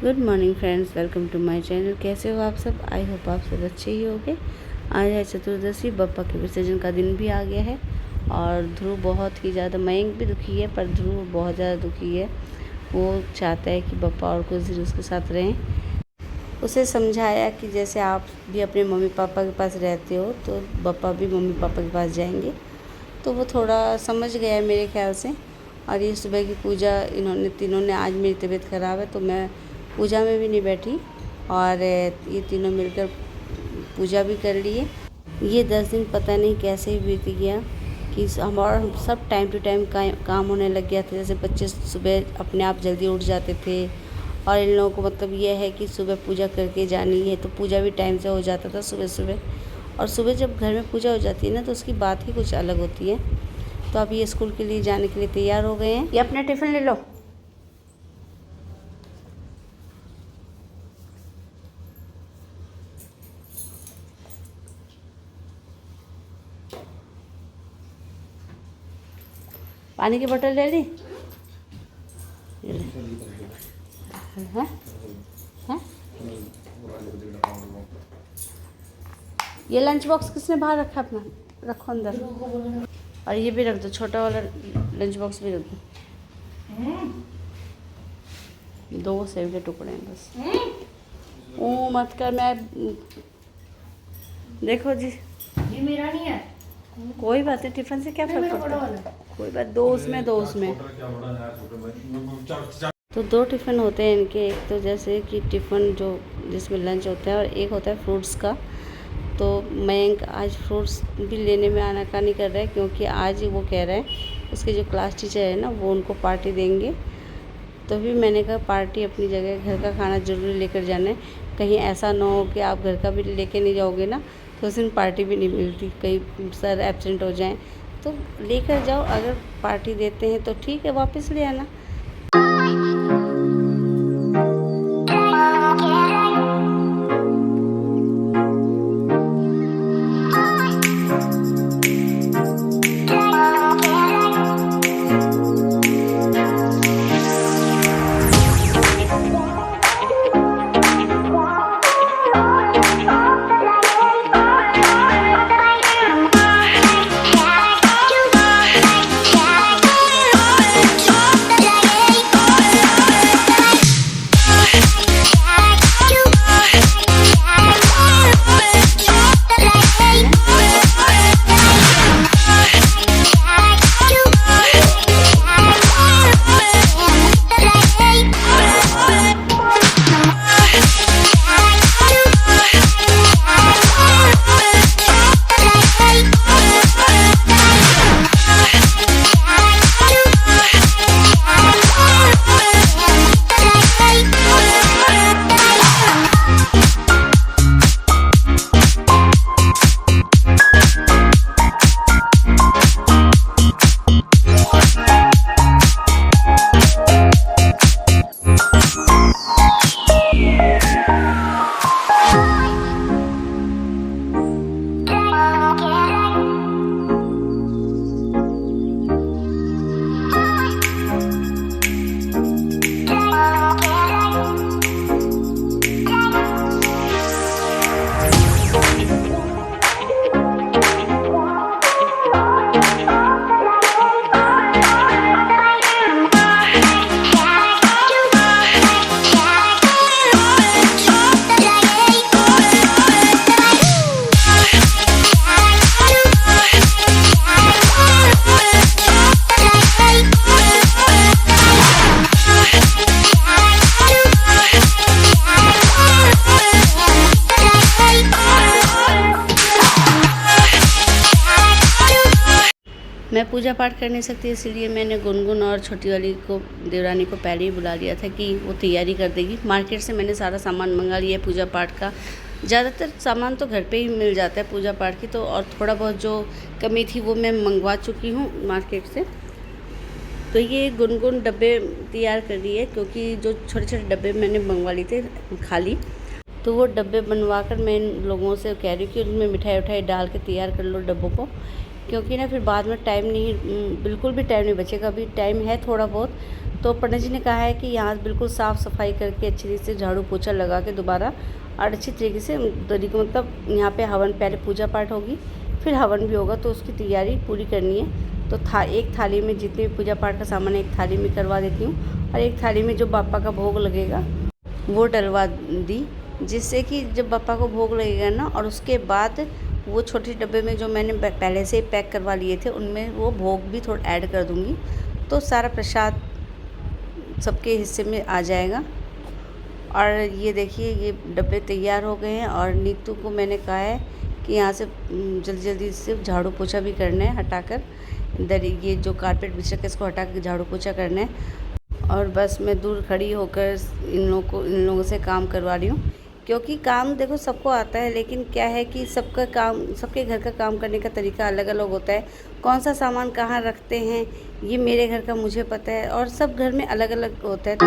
Good morning friends, welcome to my channel. कैसे हो आप सब? आई होप आप सब अच्छे ही होंगे। आज है चतुर्दशी, बप्पा के विसर्जन का दिन भी आ गया है और ध्रुव बहुत ही ज़्यादा, मयंक भी दुखी है पर ध्रुव बहुत ज़्यादा दुखी है। वो चाहता है कि बप्पा और कुछ दिन उसके साथ रहें। उसे समझाया कि जैसे आप भी अपने मम्मी पापा के पास रहते हो तो बप्पा भी मम्मी पापा के पास जाएंगे, तो वो थोड़ा समझ गया मेरे ख्याल से। और ये सुबह की पूजा इन्होंने तीनों ने, आज मेरी तबीयत ख़राब है तो मैं पूजा में भी नहीं बैठी और ये तीनों मिलकर पूजा भी कर लिए। ये 10 दिन पता नहीं कैसे ही बीत गया कि हमारा सब टाइम टू टाइम काम होने लग गया था। जैसे बच्चे सुबह अपने आप जल्दी उठ जाते थे और इन लोगों को मतलब ये है कि सुबह पूजा करके जानी है, तो पूजा भी टाइम से हो जाता था सुबह सुबह। और सुबह जब घर में पूजा हो जाती है ना तो उसकी बात ही कुछ अलग होती है। तो अब ये स्कूल के लिए जाने के लिए तैयार हो गए हैं। ये अपना टिफ़िन ले लो। पानी की बोतल ले ली? हाँ हाँ, ये लंच बॉक्स किसने बाहर रखा अपना? रखो अंदर। और ये भी रख दो, छोटा वाला लंच बॉक्स भी रख दो। 2 सेब के टुकड़े हैं बस। ओ मत कर, मैं देखो जी, ये मेरा नहीं है। कोई बात नहीं, टिफिन से क्या फर्क पड़ता है? कोई बात, 2 उसमें 2 उसमें। तो 2 टिफ़िन होते हैं इनके। एक तो जैसे कि टिफ़िन जो जिसमें लंच होता है और एक होता है फ्रूट्स का। तो मयंक आज फ्रूट्स भी लेने में आनाकानी कर रहा है क्योंकि आज वो कह रहा है उसके जो क्लास टीचर है ना वो उनको पार्टी देंगे। तो भी मैंने कहा पार्टी अपनी जगह, घर का खाना ज़रूर लेकर जाना है। कहीं ऐसा ना हो कि आप घर का भी लेके नहीं जाओगे ना तो उस दिन पार्टी भी नहीं मिलती, कहीं सर एब्सेंट हो जाएं। तो लेकर जाओ, अगर पार्टी देते हैं तो ठीक है, वापस ले आना। मैं पूजा पाठ कर नहीं सकती, इसलिए मैंने गुनगुन और छोटी वाली को, देवरानी को पहले ही बुला लिया था कि वो तैयारी कर देगी। मार्केट से मैंने सारा सामान मंगा लिया है पूजा पाठ का। ज़्यादातर सामान तो घर पे ही मिल जाता है पूजा पाठ की, तो और थोड़ा बहुत जो कमी थी वो मैं मंगवा चुकी हूँ मार्केट से। तो ये गुनगुन डब्बे तैयार कर दिए क्योंकि जो छोटे छोटे डब्बे मैंने मंगवा लिए थे खाली, तो वो डब्बे बनवा कर मैं इन लोगों से कह रही हूँ कि उनमें मिठाई उठाई डाल के तैयार कर लो डब्बों को, क्योंकि ना फिर बाद में टाइम नहीं, बिल्कुल भी टाइम नहीं बचेगा। अभी टाइम है थोड़ा बहुत, तो पंडित जी ने कहा है कि यहाँ बिल्कुल साफ़ सफाई करके अच्छी तरीके से झाड़ू पोछा लगा के दोबारा और अच्छी तरीके से तरीके मतलब यहाँ पे हवन, पहले पूजा पाठ होगी फिर हवन भी होगा, तो उसकी तैयारी पूरी करनी है। तो एक थाली में जितने भी पूजा पाठ का सामान है एक थाली में करवा देती हूँ और एक थाली में जो बापा का भोग लगेगा वो डलवा दी, जिससे कि जब बापा को भोग लगेगा ना, और उसके बाद वो छोटे डब्बे में जो मैंने पहले से ही पैक करवा लिए थे उनमें वो भोग भी थोड़ा ऐड कर दूँगी, तो सारा प्रसाद सबके हिस्से में आ जाएगा। और ये देखिए ये डब्बे तैयार हो गए हैं और नीतू को मैंने कहा है कि यहाँ से जल्दी जल्दी से झाड़ू पोछा भी करना है, हटाकर इधर ये जो कारपेट बिछा के इसको हटा कर झाड़ू पोछा करना है। और बस मैं दूर खड़ी होकर इन लोगों से काम करवा रही हूँ, क्योंकि काम देखो सबको आता है, लेकिन क्या है कि सबका काम, सबके घर का काम करने का तरीका अलग अलग होता है। कौन सा सामान कहाँ रखते हैं ये मेरे घर का मुझे पता है, और सब घर में अलग अलग होता है।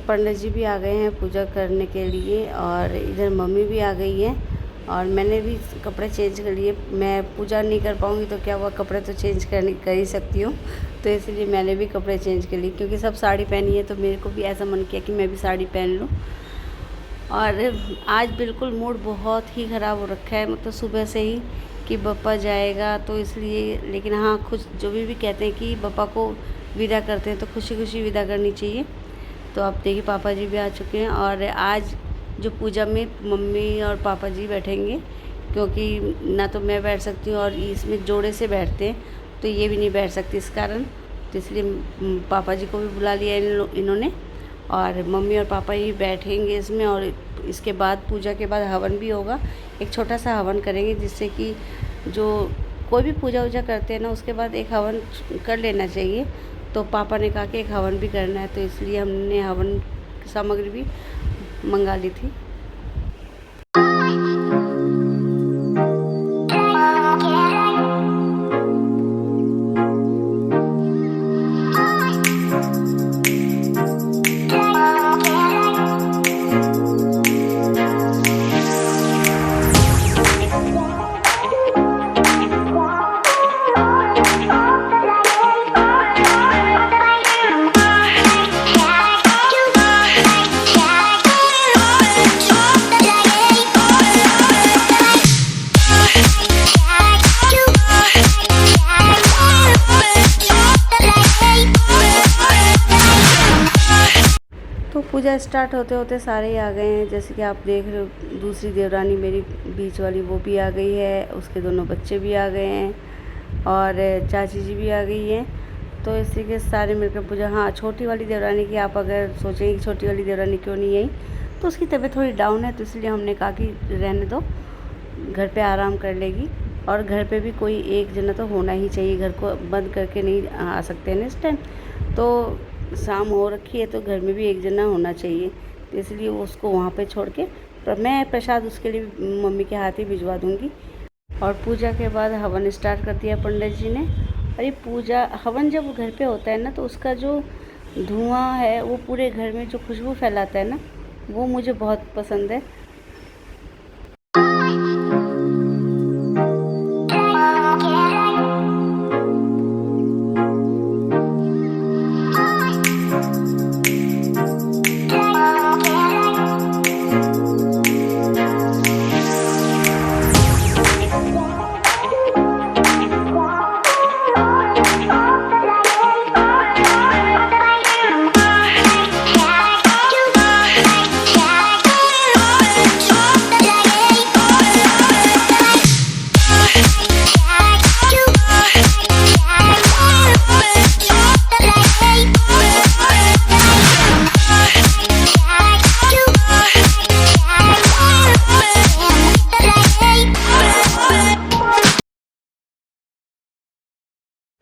पंडित जी भी आ गए हैं पूजा करने के लिए, और इधर मम्मी भी आ गई है, और मैंने भी कपड़े चेंज कर लिए। मैं पूजा नहीं कर पाऊँगी तो क्या हुआ, कपड़े तो चेंज कर ही सकती हूँ, तो इसलिए मैंने भी कपड़े चेंज कर लिए, क्योंकि सब साड़ी पहनी है तो मेरे को भी ऐसा मन किया कि मैं भी साड़ी पहन लूँ। और आज बिल्कुल मूड बहुत ही ख़राब हो रखा है, मतलब सुबह से ही कि बप्पा जाएगा, तो इसलिए। लेकिन हाँ, खुश जो भी कहते हैं कि बप्पा को विदा करते हैं तो खुशी खुशी विदा करनी चाहिए। तो अब देखिए पापा जी भी आ चुके हैं, और आज जो पूजा में मम्मी और पापा जी बैठेंगे, क्योंकि ना तो मैं बैठ सकती हूँ और इसमें जोड़े से बैठते हैं तो ये भी नहीं बैठ सकती इस कारण, तो इसलिए पापा जी को भी बुला लिया इन्होंने, और मम्मी और पापा ही बैठेंगे इसमें। और इसके बाद पूजा के बाद हवन भी होगा, एक छोटा सा हवन करेंगे, जिससे कि जो कोई भी पूजा वूजा करते हैं ना उसके बाद एक हवन कर लेना चाहिए। तो पापा ने कहा कि एक हवन भी करना है, तो इसलिए हमने हवन सामग्री भी मंगा ली थी। पूजा स्टार्ट होते होते सारे ही आ गए हैं, जैसे कि आप देख रहे हो। दूसरी देवरानी मेरी बीच वाली वो भी आ गई है, उसके दोनों बच्चे भी आ गए हैं, और चाची जी भी आ गई हैं। तो इस तरीके से सारे मिलकर पूजा। हाँ, छोटी वाली देवरानी की आप अगर सोचेंगे कि छोटी वाली देवरानी क्यों नहीं आई, तो उसकी तबीयत थोड़ी डाउन है, तो इसलिए हमने कहा कि रहने दो, घर पे आराम कर लेगी। और घर पे भी कोई एक जना तो होना ही चाहिए, घर को बंद करके नहीं आ सकते हैं इस टाइम। तो शाम हो रखी है तो घर में भी एक जना होना चाहिए, तो इसलिए उसको वहाँ पे छोड़ के मैं प्रसाद उसके लिए मम्मी के हाथ ही भिजवा दूँगी। और पूजा के बाद हवन स्टार्ट कर दिया पंडित जी ने। और ये पूजा हवन जब घर पे होता है ना, तो उसका जो धुआं है वो पूरे घर में जो खुशबू फैलाता है ना, वो मुझे बहुत पसंद है।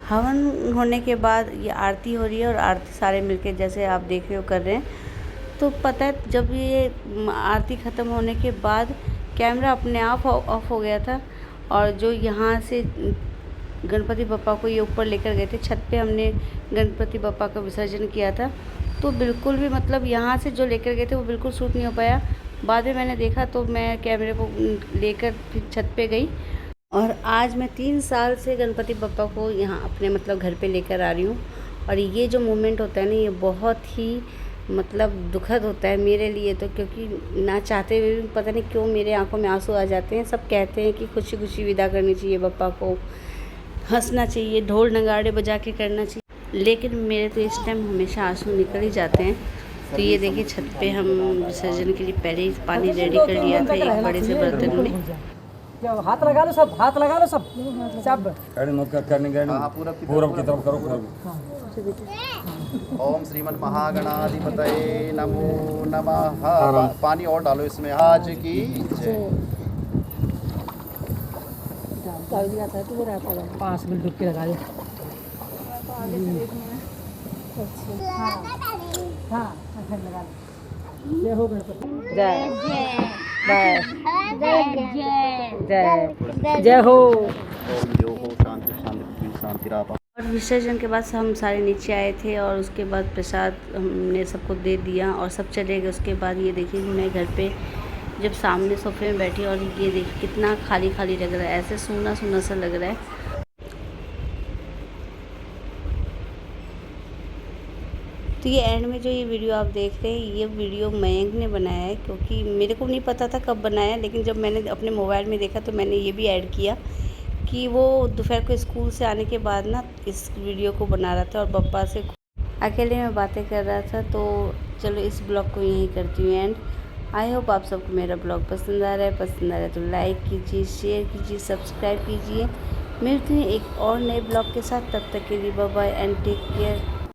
हवन होने के बाद ये आरती हो रही है और आरती सारे मिलके जैसे आप देख रहे हो कर रहे हैं। तो पता है जब ये आरती ख़त्म होने के बाद कैमरा अपने आप ऑफ हो गया था, और जो यहाँ से गणपति बप्पा को ये ऊपर लेकर गए थे छत पे, हमने गणपति बप्पा का विसर्जन किया था, तो बिल्कुल भी मतलब यहाँ से जो लेकर गए थे वो बिल्कुल शूट नहीं हो पाया। बाद में मैंने देखा तो मैं कैमरे को लेकर फिर छत पे गई, और आज मैं 3 साल से गणपति बप्पा को यहाँ अपने मतलब घर पे लेकर आ रही हूँ। और ये जो मोमेंट होता है ना, ये बहुत ही मतलब दुखद होता है मेरे लिए तो, क्योंकि ना चाहते हुए भी पता नहीं क्यों मेरे आंखों में आंसू आ जाते हैं। सब कहते हैं कि खुशी खुशी विदा करनी चाहिए बप्पा को, हंसना चाहिए, ढोल नगाड़े बजा के करना चाहिए, लेकिन मेरे तो इस टाइम हमेशा आंसू निकल ही जाते हैं। तो ये देखिए छत पे हम विसर्जन के लिए पहले ही पानी रेडी कर लिया था एक बड़े से बर्तन में। हाथ लगा लो सब, हाथ लगा लो सब सब पूरब की तरफ करो। ओम श्रीमन महागणाधिपतये नमो नमः। पानी और डालो इसमें। आज की जय। 5 मिनट डुबकी लगा दे। हाँ लगा दे। जय हो गणपति। जय जय हो। ओम जो हो शांति शांति शांति रापा। और विसर्जन के बाद हम सारे नीचे आए थे, और उसके बाद प्रसाद हमने सबको दे दिया और सब चले गए। उसके बाद ये देखिए मैं घर पे जब सामने सोफे में बैठी, और ये देखिए कितना खाली खाली लग रहा है, ऐसे सूना सूना सा लग रहा है। तो ये एंड में जो ये वीडियो आप देख रहे हैं, ये वीडियो मयंक ने बनाया है, क्योंकि मेरे को नहीं पता था कब बनाया, लेकिन जब मैंने अपने मोबाइल में देखा तो मैंने ये भी ऐड किया कि वो दोपहर को स्कूल से आने के बाद ना इस वीडियो को बना रहा था और बप्पा से अकेले में बातें कर रहा था। तो चलो इस ब्लॉग को यहीं करती हूँ एंड। आई होप आप सबको मेरा ब्लॉग पसंद आ रहा है तो लाइक कीजिए, शेयर कीजिए, सब्सक्राइब कीजिए। मिलती हूँ एक और नए ब्लॉग के साथ, तब तक के लिए bye bye and take care.